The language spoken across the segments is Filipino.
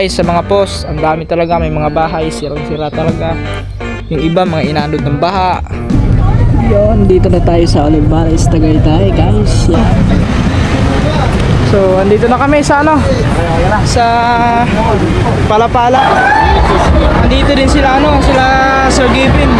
Guys, sa mga post, ang dami talaga, may mga bahay, sirang-sira talaga. Yung iba, mga inanod ng baha. Yun, dito na tayo sa Olivares, Tagaytay, guys. Yan. So, andito na kami sa sa Palapala. Andito din sila sila Sir Gavin.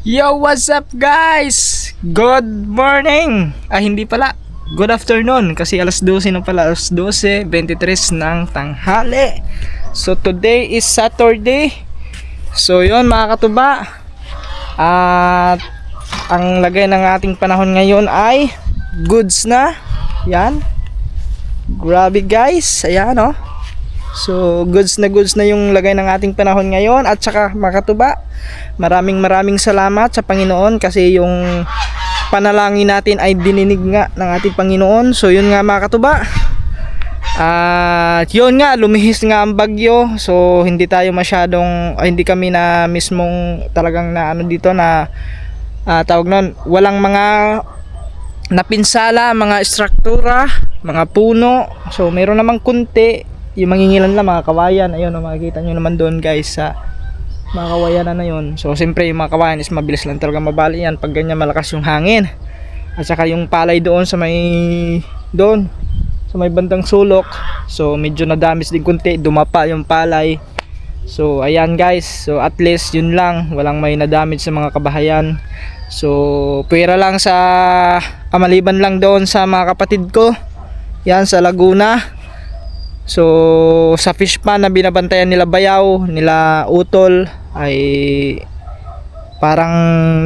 Yo, what's up guys? Good morning! Hindi pala. Good afternoon kasi alas 12 na pala. Alas 12:23 ng tanghali. So today is Saturday. So yun mga katuba. At ang lagay ng ating panahon ngayon ay goods na. Yan. Grabe guys. Ayan oh. So goods na yung lagay ng ating panahon ngayon. At saka mga katuba, maraming salamat sa Panginoon kasi yung panalangin natin ay dininig nga ng ating Panginoon. So yun nga mga katuba, yun nga, lumihis nga ang bagyo. So hindi tayo masyadong hindi kami na mismong talagang na dito na tawag nun, walang mga napinsala, mga struktura, mga puno. So meron namang kunti, yung mangingilan lang, mga kawayan. Ayun, makikita nyo naman doon guys sa mga kawayan na yun. So siyempre yung mga kawayan is mabilis lang talaga mabali yan pag ganyan malakas yung hangin. At saka yung palay doon sa may bandang sulok, so medyo na-damage din kunti, dumapa yung palay. So ayan guys, so at least yun lang, walang may na-damage sa mga kabahayan. So pwera lang sa maliban lang doon sa mga kapatid ko yan sa Laguna. So sa fish pan na binabantayan nila Bayaw, nila Utol ay parang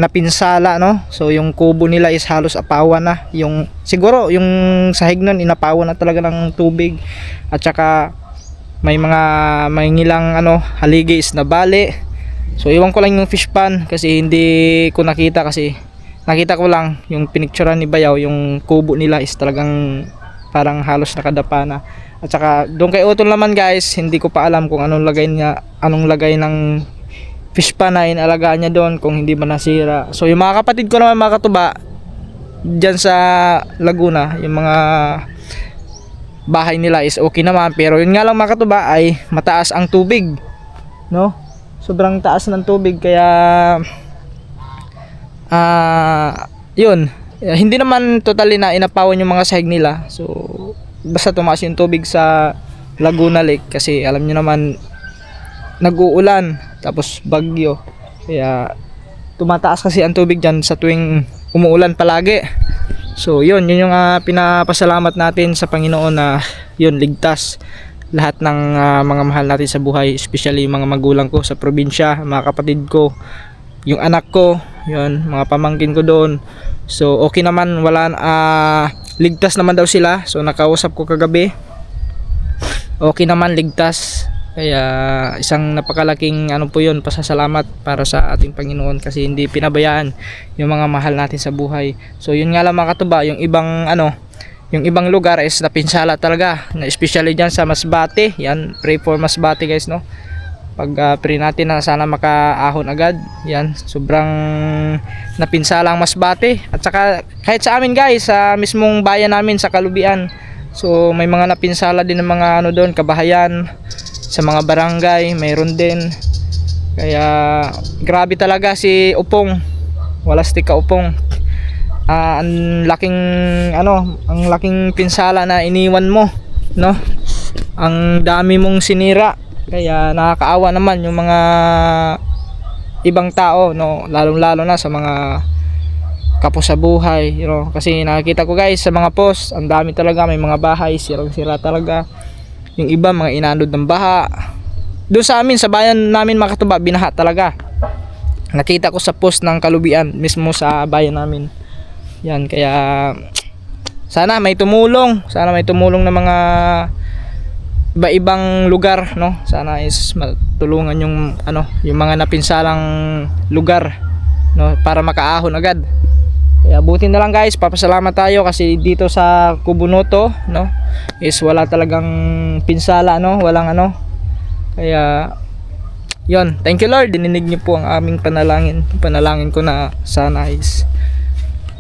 napinsala no. So yung kubo nila is halos apawan na. Yung siguro yung sahig nun inapawan na talaga ng tubig. At saka may ngilang haligi is nabali. So iwan ko lang yung fish pan kasi hindi ko nakita, kasi nakita ko lang yung pinicturean ni Bayaw, yung kubo nila is talagang parang halos nakadapa na. At saka doon kay Utol naman guys, hindi ko pa alam kung anong lagay ng fish pan na inalagaan niya doon, kung hindi ba nasira. So yung mga kapatid ko naman mga katuba dyan sa Laguna, yung mga bahay nila is okay naman. Pero yun nga lang mga katuba ay mataas ang tubig no, sobrang taas ng tubig. Kaya yun, hindi naman totally na inapawan yung mga sahig nila. So basta tumaas yung tubig sa Laguna Lake kasi alam nyo naman nag-uulan tapos bagyo, kaya tumataas kasi ang tubig dyan sa tuwing umuulan palagi. So yun yung pinapasalamat natin sa Panginoon na yun, ligtas lahat ng mga mahal natin sa buhay, especially yung mga magulang ko sa probinsya, mga kapatid ko, yung anak ko, yun, mga pamangkin ko doon. So okay naman, ligtas naman daw sila. So nakausap ko kagabi, okay naman, ligtas. Kaya isang napakalaking po yun, pasasalamat para sa ating Panginoon kasi hindi pinabayaan yung mga mahal natin sa buhay. So yun nga lang mga katuba, yung ibang lugar is napinsala talaga, especially dyan sa Masbate. Yan, pray for Masbate guys no. Pag pray natin na sana makaahon agad. Yan, sobrang napinsala ang Masbate. At saka kahit sa amin guys, sa mismong bayan namin sa Kalubian, so may mga napinsala din ng mga doon, kabahayan. Sa mga barangay mayroon din. Kaya grabe talaga si Upong, Walastik ka Upong. Ang laking pinsala na iniwan mo no. Ang dami mong sinira. Kaya nakakaawa naman yung mga ibang tao no, lalong-lalo na sa mga kapos sa buhay, kasi nakikita ko guys sa mga post, ang dami talaga, may mga bahay sirang-sira talaga. Yung iba mga inanod ng baha. Doon sa amin, sa bayan namin mga katuba, binaha talaga. Nakita ko sa post ng Kalubian mismo sa bayan namin. Yan, kaya sana may tumulong ng mga iba-ibang lugar no. Sana is matulungan yung yung mga napinsalang lugar no, para makaahon agad. Kaya buti na lang guys, papasalamat tayo kasi dito sa Kubunoto, no, is wala talagang pinsala, no, walang ano. Kaya yon, thank you Lord, dininig niyo po ang aming panalangin. Panalangin ko na sana is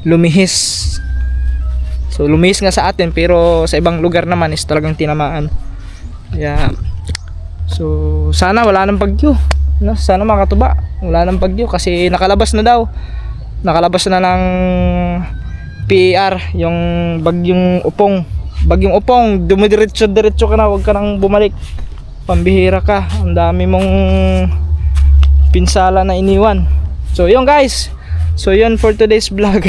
lumihis. So lumihis nga sa atin, pero sa ibang lugar naman is talagang tinamaan. Kaya so sana wala nang bagyo, no? Sana makatuba, wala nang bagyo kasi nakalabas na daw. Nakalabas na ng PER yung bagyong Upong. Bagyong Upong, dumidiretso-diretso ka na, wag ka nang bumalik. Pambihira ka, ang dami mong pinsala na iniwan. So yun guys, so yun for today's vlog.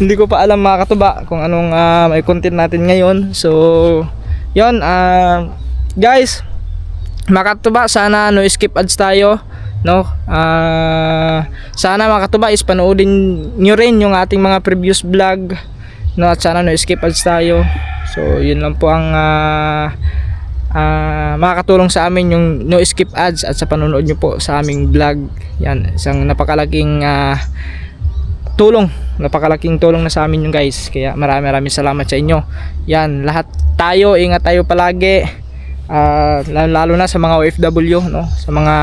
Hindi ko pa alam mga katuba kung anong may content natin ngayon. So yun, guys, mga katuba, sana no skip ads tayo, no. Sana mga katuba is panoodin nyo rin yung ating mga previous vlog, no, at sana no skip ads tayo. So yun lang po ang makakatulong sa amin yung no skip ads at sa panonood nyo po sa aming vlog. Yan, isang napakalaking napakalaking tulong na sa amin yung guys. Kaya maraming salamat sa inyo. Yan, lahat tayo, ingat tayo palagi, lalo na sa mga OFW, no, sa mga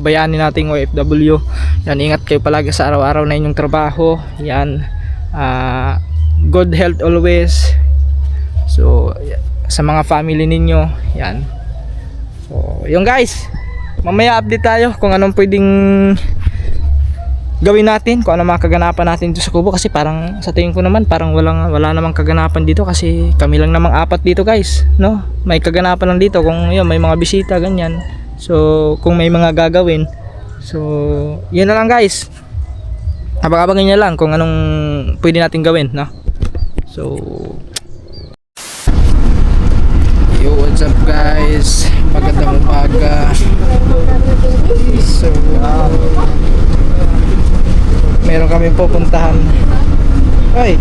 bayani nating OFW. Yan, ingat kayo palagi sa araw-araw na inyong trabaho. Yan, good health always. So sa mga family ninyo, yan. So yung guys, mamaya update tayo kung anong pwedeng gawin natin, kung ano mga kaganapan natin dito sa Kubo. Kasi parang sa tingin ko naman parang wala namang kaganapan dito kasi kami lang namang apat dito guys, no. May kaganapan lang dito kung yun, may mga bisita ganyan. So kung may mga gagawin, so yun na lang guys, abang-abangan nyo lang kung anong pwede natin gawin, no. So yo, what's up guys, magandang umaga. So meron kami pupuntahan. Oy.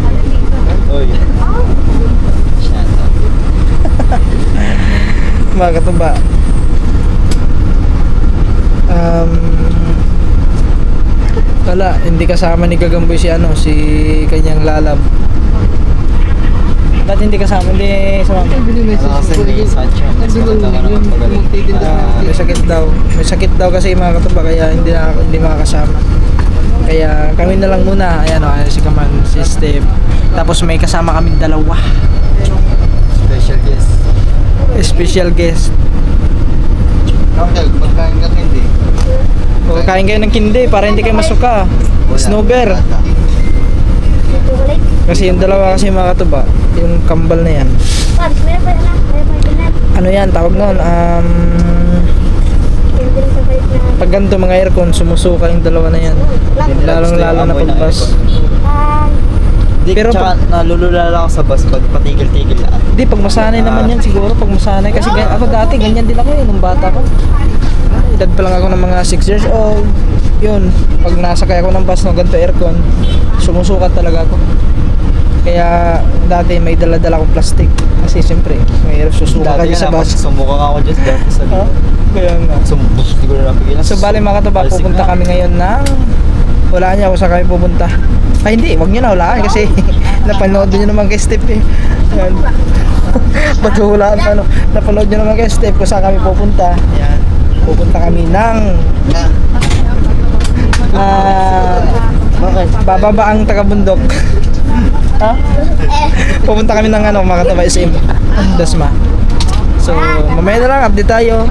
Mga katuba, wala, hindi kasama ni Gagamboy si kanyang lalab. Ba't hindi kasama? Hindi sama. May sakit daw kasi mga katuba, kaya hindi makakasama. Kaya kami na lang muna. Ayan o, si Kaman, si Steve. Tapos may kasama kaming dalawa. Special guest. Pagkain ka hindi. Kain kayo ng kindi para hindi kayo masuka. Snowber. Kasi yung dalawa kasi mga katuba, yung kambal na yan. Ano yan, tawag noon, pag ganito mga aircon, sumusuka yung dalawa na yan. Lalong lalo na pagbas. Pero tsaka nalululala ako sa bus pag patigil-tigil lang. Hindi, pag masanay naman yan siguro, pag masanay. Kasi ako dati, ganyan din ako nung bata ko. Edad pa lang ako ng mga 6 years old. Yun, pag nasakay ako ng bus ng ganito aircon, sumusukat talaga ako. Kaya dati may dala-dala akong plastic. Kasi siyempre, may susuka ka dyan sa bus. Sumuka ka ako dyan sa ha? Kaya nga. Hindi ko na napigilan. So bali mga katuba, pupunta kami ngayon ng... Wala niya kung saan kami pupunta. Ay hindi, wag niyo na hulaan kasi napanood niyo naman kay Steve eh. Yan. Ba't hulaan pa no? Napanood niyo naman kay Steve kung saan kami pupunta. Yan. Pupunta kami ng... bababa ang taga-bundok. Ha? Pupunta kami ng mga katuba SM Dasma. So mamaya na lang update tayo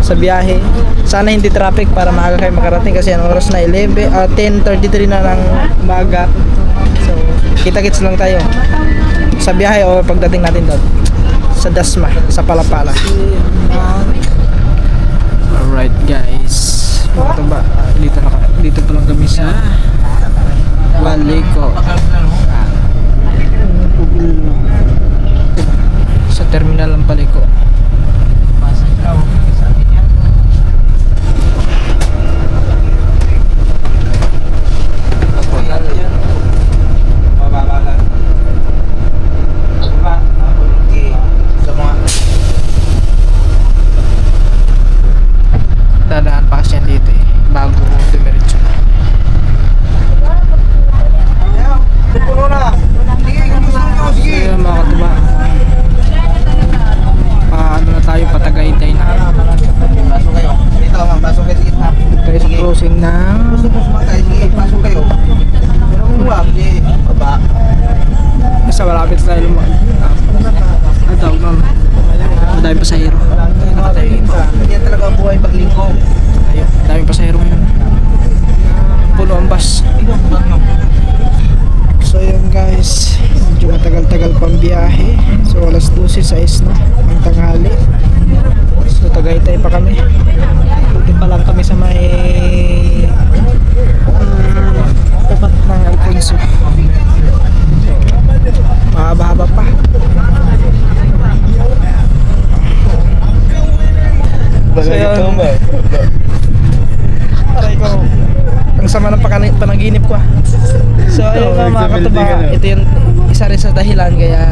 sa biyahe. Sana hindi traffic para maaga kayo makarating kasi ang oras na 10:33 na ng umaga. So kita-kits lang tayo sa biyahe o pagdating natin doon sa Dasma, sa Palapala. Alright guys, ito ba dito pa lang kami sa Waliko, sa terminal ng Paliko. Dadaan pa kasi yan dito bago dumiretso na. ng Pasok kayo. Pero kung wag, baba. basta malapit tayo lumag. Ang tawag nun. Madaming pasahero. Hindi talaga ang buhay paglinggo. Ayun, daming pasahero ngayon. Puno ang bus. So yun guys, medyo matagal-tagal pang biyahe. So alas 12:06 na ang tanghali. So Tagaytay pa kami. Buti pa lang kami sa may tapat ng Alfonso. Mahaba-haba pa. So yun, aray ko, ang sama ng panaginip ko ah. So ayun nga mga katuba, ito yung isa rin sa dahilan kaya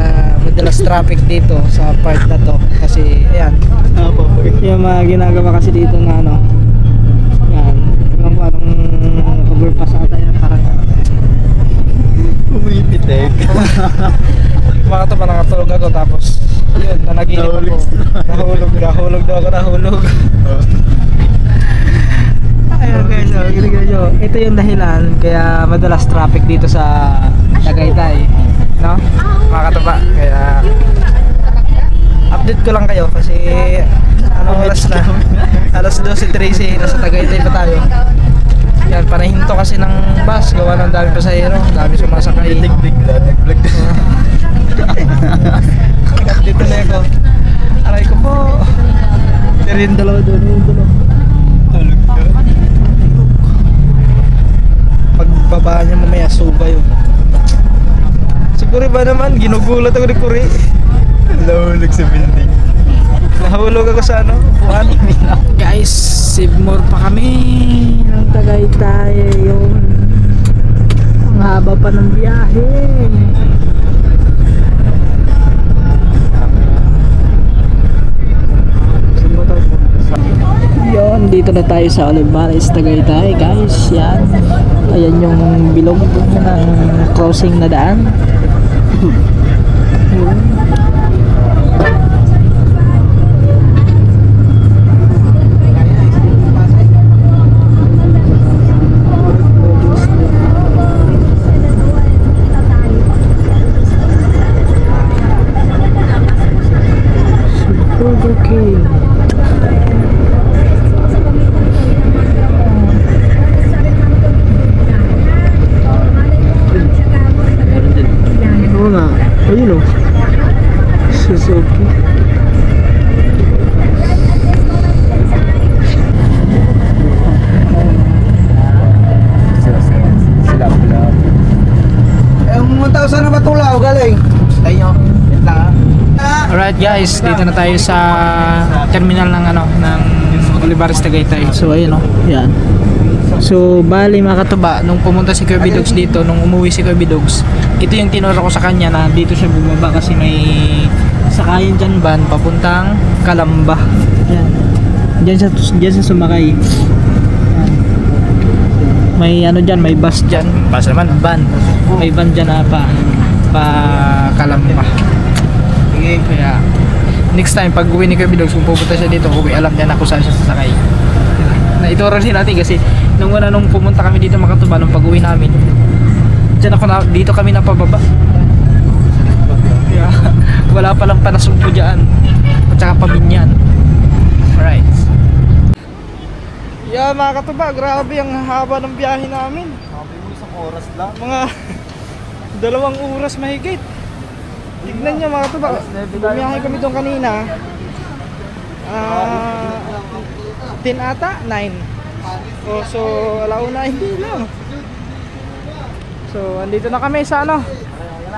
madalas traffic dito sa part na to. Kasi ayan, yung mga ginagawa kasi dito na ano, yan, yung parang overpass ata yan, parang Umipitek. mga katuba, nakatulog ako tapos yun, nanaginip ako. Nahulog daw ako, nahulog. Ayun guys, oh, ginagawa nyo. Ito yung dahilan kaya madalas traffic dito sa Tagaytay, no? Mga katuba, kaya update ko lang kayo kasi anong oras na? Alas 12:13, nasa Tagaytay pa tayo. Yan, panahinto kasi ng bus, gawa ng dami pasahero, dami sumasakay. Bigla, nag-vlog. Dito na ako. Aray ko po. Pero yung dalawa doon, yung dalawa. Tulog ka. Pagbaba niya mamaya, suba yun. Siguro ba naman, ginugulat ako ni Kuri. Nahulog sa building. Nahulog ako sa ano, upuan. Guys, Sibmore pa kami ng Tagaytay yun. Ang haba pa ng biyahe. Yun, dito na tayo sa Olivares, Tagaytay guys. Yan, ayan yung bilog ng crossing na daan. Yun. Burger King. Oo nga, ayun o. Suzuki. Sila pala. Eh, 1,000 na ba tulaw galing? Ayun, wait lang ah. Alright guys, dito na tayo sa terminal ng ano, ng Olivares, Tagaytay. So ayun o, yan. So bali mga katuba, nung pumunta si Kirby Dogs dito, nung umuwi si Kirby Dogs, ito yung tinuro ko sa kanya na dito siya bumaba kasi may sakayan dyan van papuntang Calamba. Yan. Diyan siya sumakay. Yan. May ano dyan, may bus dyan. Bus naman, van. May van dyan na pa Calamba. Kaya next time pag uwi ni Kirby Dogs, kung pupunta siya dito, uwi, alam niya na kung saan siya sasakay. Naituro rin natin kasi nung pumunta kami dito mga katuba, nung pag uwi namin, dito kami napababa. Kaya wala palang panasumpo dyan at saka paminyan. Alright. Yeah mga katuba, grabe ang haba ng biyahe namin. Sabi mo isang oras lang. Mga 2 oras mahigit. Tignan nyo mga katuba, bumiyahe kami doon kanina. 10 ata? 9. So alauna, hindi lang. So andito na kami sa ano,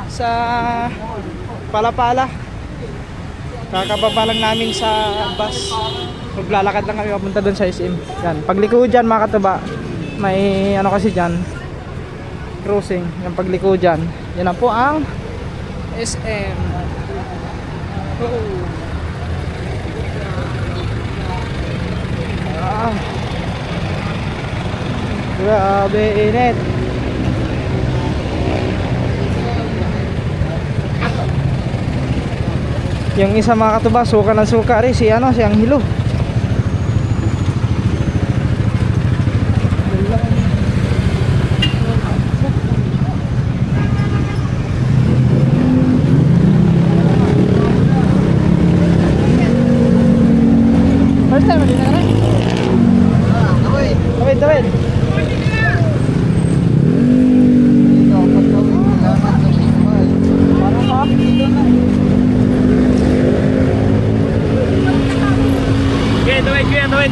sa Palapala. Kakababa lang namin sa bus. Maglalakad lang kami papunta doon sa SM. Yan, pagliko dyan mga katuba, may ano kasi dyan, crossing. Yung pagliko dyan, yan na po ang SM. Grabe init. Yung isa mga katuba, suka ng suka rin, si Anghelo.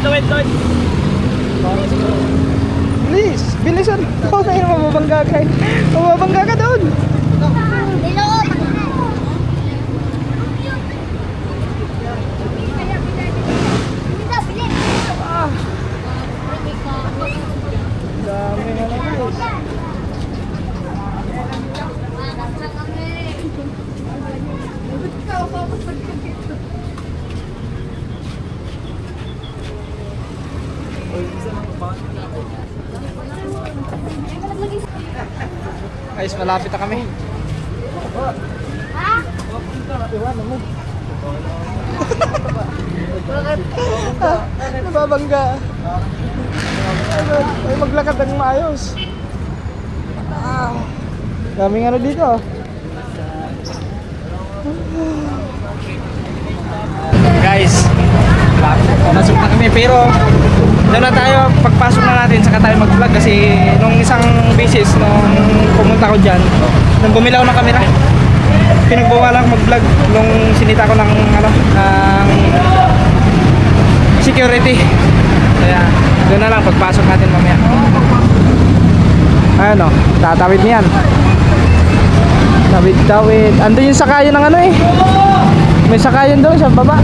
Tawid. Bilis, bilisan. Oh, kaya mababangga ka. Mababangga ka doon. Dami na guys. Guys, malapit na kami. Nababangga. Ay, maglakad ng maayos. Daming ano dito. Guys, pasok na kami pero doon na tayo, pagpasok na natin saka tayo mag-vlog kasi nung isang beses nung pumunta ko dyan, nung bumilaw ng camera, pinagbawalan ko mag-vlog nung sinita ko ng ano, ng security. Kaya doon na lang pagpasok natin mamaya. Ano, tatawid niyan. Tawid. Andun yung sakayan ng ano eh. May sakayan doon sa baba.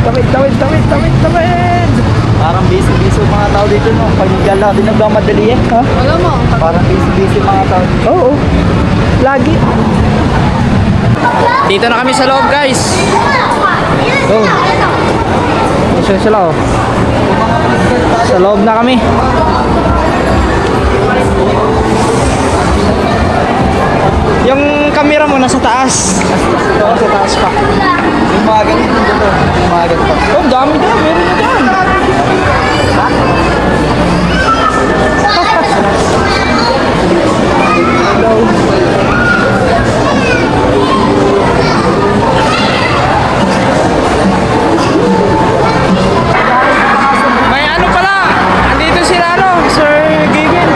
Tawid. Parang busy mga tao dito no. Pag nagdala, di nagmamadali eh. Ha? Alam mo, Parang busy mga tao dito. Oo. Lagi. Dito na kami sa loob, guys. Oh. Isa sila oh. Sa loob na kami. Yung camera mo nasa taas. Oo, sa taas pa. Yung mga ganito dito. Yung mga ganito. Oh, dami dyan. Meron na dyan. May ano pala. Andito sila ano, Sir Gavin.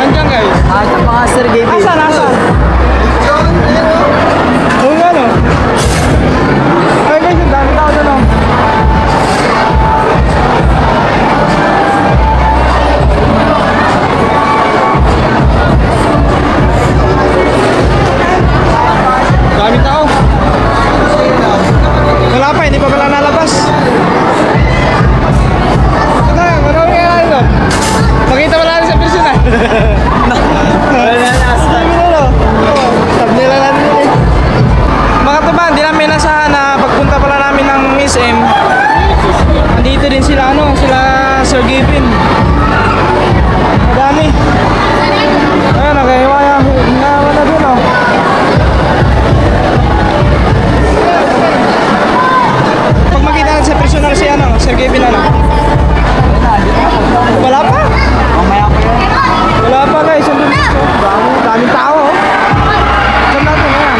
Nandiyan guys. Sa mga Sir Gaby. Asan? Oo nga no. Ay guys, ang dami tao na no. Dami tao. Wala pa, hindi pa pala nalabas. Marami kaya na doon. Makita mo natin sa personal. Thumbnail lang natin eh. Mga tuba, hindi namin nasahan na pagpunta pala namin ng SM. Andito din sila ano, sila Sir Gavin. Madami. Ayun, nakahiwaya. Wala din oh. Pag makita natin sa personal si ano, Sir Gavin ano. Wala pa? Mamaya pa yun. Wala pa guys, andun dito. Daming tao oh. Saan natin yan?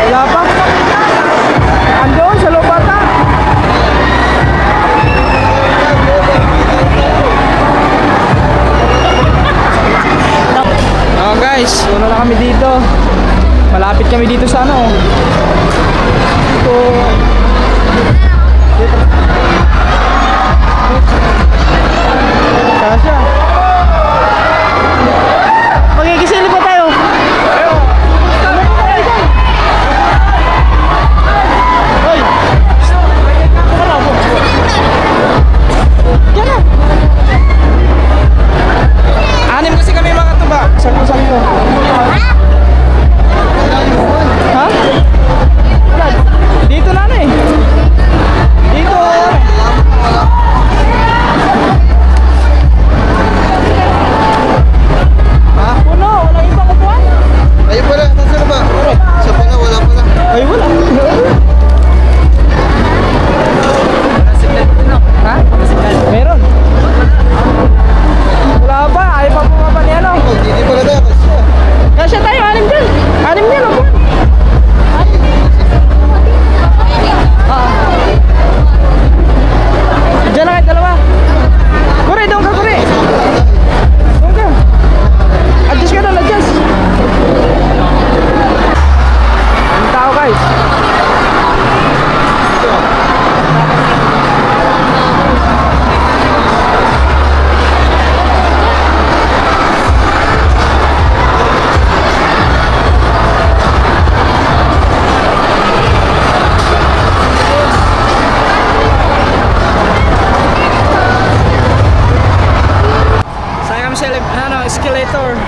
Wala pa? Andun sa loob ata. Oh guys, una na kami dito. Malapit kami dito sa ano. Dito. Kasya. Magkikisili pa tayo. Hoy. Diyan na. Anim kasi kami mga tuba. Sakto. Ha? escalator.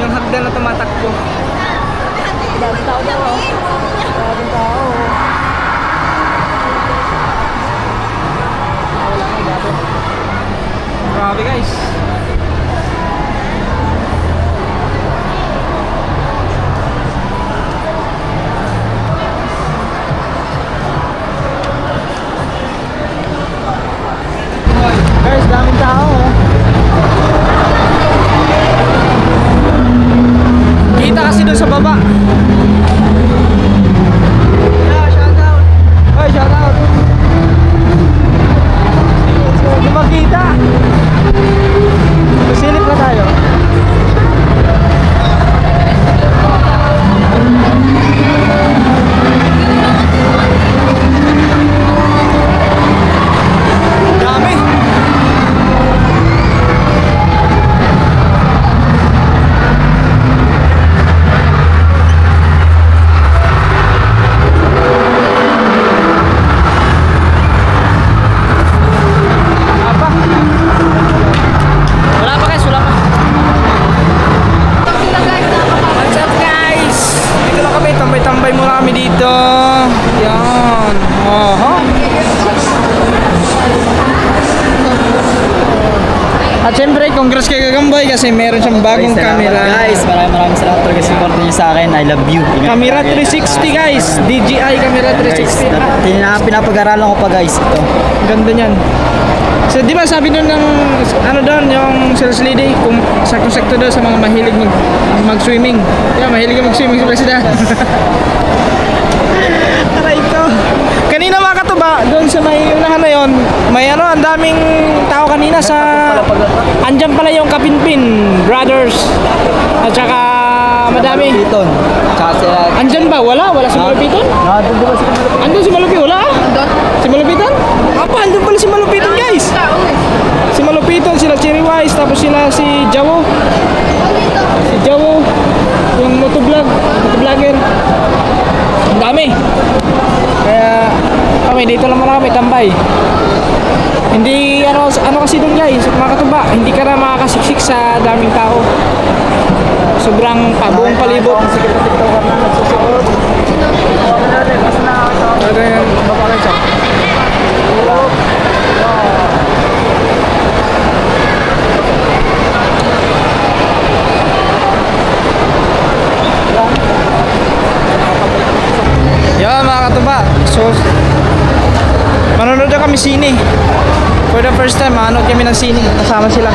Yung hagdan na tumatakbo. Daming tao daw, oh. Daming tao. Grabe guys. Guys, daming tao. Kita kasi doon sa baba. Yeah, shout out. Oy, shout out. Hindi makita. Silip na tayo. Dami. Apa? Wala pa guys, wala pa. What's up guys? Dito lang kami, tambay-tambay muna kami dito. Yan. Oho. At syempre, congrats kay Gagambay kasi meron siyang bagong camera. Guys, maraming salamat talaga sa support niyo sa akin. I love you. Camera 360 guys. DJI camera 360. Pinapag-aralan ko pa guys ito. Ganda niyan. So, di ba sabi doon ng ano doon yung sales lady kung sakto-sakto doon sa mga mahilig mag-swimming. Yeah, mahilig mag-swimming si President. Aray ko. Kanina mga katuba, doon sa may unahan na yon, may ano, ang daming tao kanina sa andyan pala yung Kapinpin Brothers. At saka madami. Piton. Tsaka sila. Andyan ba? Wala si Malupiton? Nandun di ba si Kamala? Andun si Malupi, wala? Si Malupiton? Apa, andun pala si Malupiton guys. Si Malupiton, sila Cherry Wise, tapos sila si Jawo. Si Jawo, yung motovlogger. Ang dami. Kaya kami dito lang muna kami tambay. Hindi ano kasi doon guys, mga katuba, hindi ka na makakasiksik sa daming tao. Sobrang buong palibot. Talaga yan. Yan mga katuba. So, manonood na kami sine. For the first time, manonood kami ng sine. Kasama sila.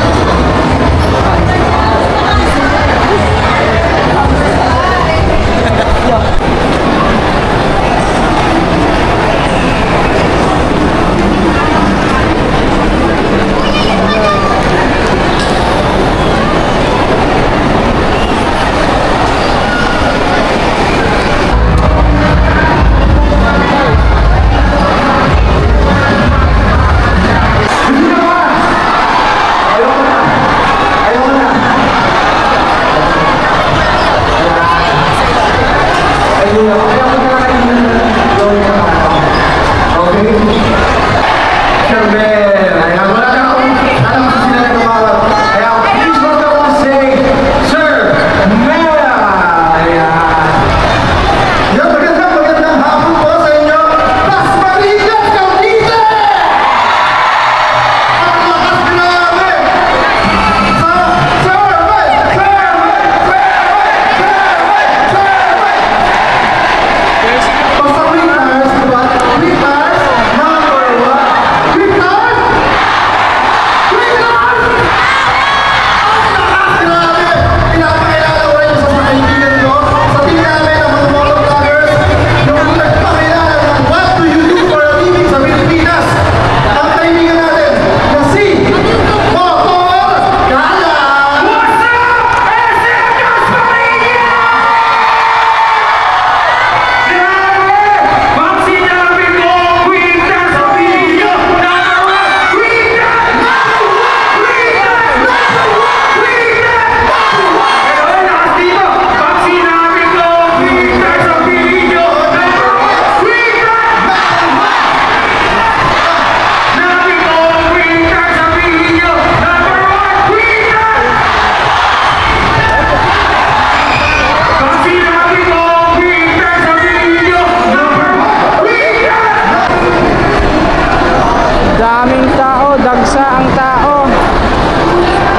dagsa ang tao.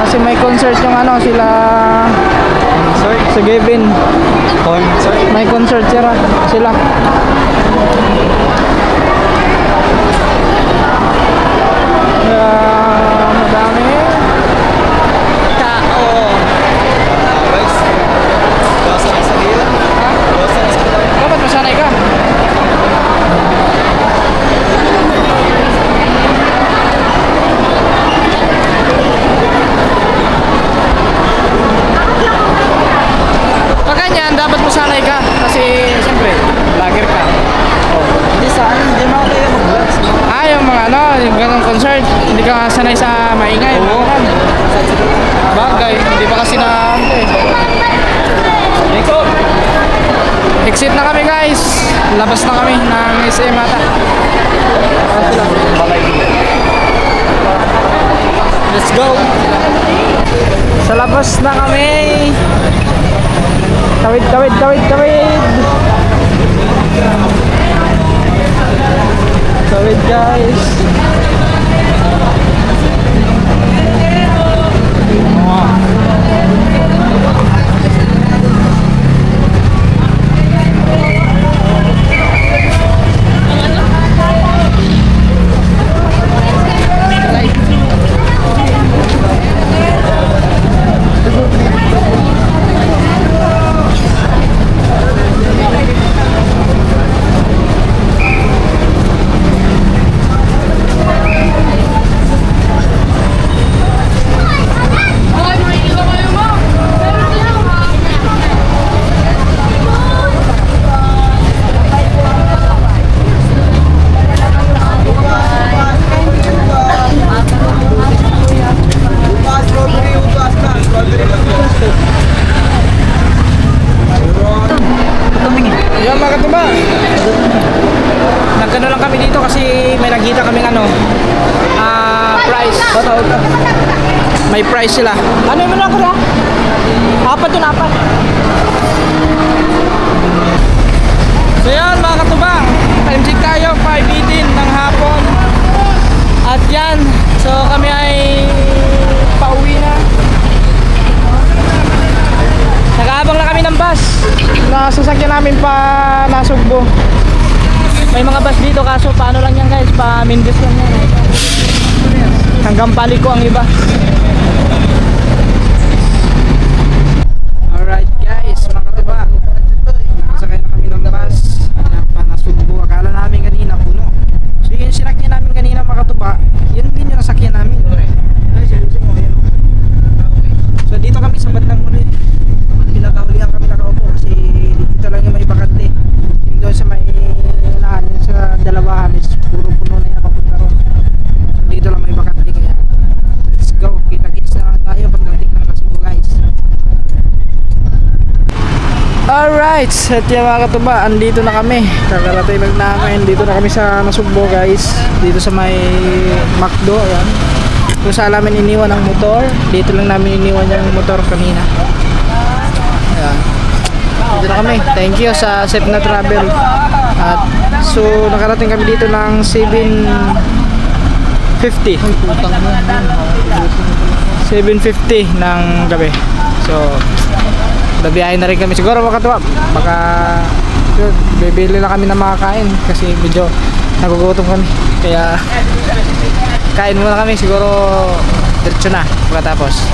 Kasi may concert yung ano sila si Gavin. May concert sila. Madami tao. Dapat masanay ka. Pag ganyan, dapat masanay ka. Kasi, siyempre, vlogger ka. Hindi sa ano, hindi mo kayo mag-vlog. Yung mga ano, yung ganong concert, hindi ka sanay sa maingay. Oo. Bagay, hindi pa kasi na ano eh. Exit na kami guys. Labas na kami ng SM ata. Let's go. Sa labas na kami. Tawid. Tawid guys. Yan mga katuba. Nagkano lang kami dito kasi may nakita kaming ano price. May price sila. Ano mo na ako na? Apat. So yan mga katuba, time check tayo 5:18 ng hapon. At yan, so kami ay pauwi na. Nag-aabang na kami ng bus na sasakyan namin pa Nasugbo. May mga bus dito kaso paano lang yan guys, pa Mindus lang yan. Hanggang Paliko ang iba. Alright guys, mga katuba, nakasakay na kami ng bus pa Nasugbo. Akala namin kanina puno. So yun sinakyan namin kanina mga katuba, yun din yung nasakyan namin. So dito kami sa bandang huli. Pinakahulihan kami nakaupo kasi dito lang yung may bakante. Yung doon sa may unahan, yung sa dalawahan is puro puno na yan papunta ron. So dito lang may bakante kaya let's go. Kita-kits na lang tayo pagdating ng Nasugbo guys. Alright, at yung mga katuba, andito na kami. Kakarating lang namin. Dito na kami sa Nasugbo guys. Dito sa may McDo, ayan. Kung saan namin iniwan ang motor, dito lang namin iniwan yung motor kanina. Ayan. Dito na kami. Thank you sa Safe na Travel. At so nakarating kami dito ng 7:50. 7:50 ng gabi. So babiyahin na rin kami siguro mga katuwa. Baka yun, bibili na kami ng mga kain kasi medyo nagugutom kami. Kaya kain muna kami siguro diretso na pagkatapos.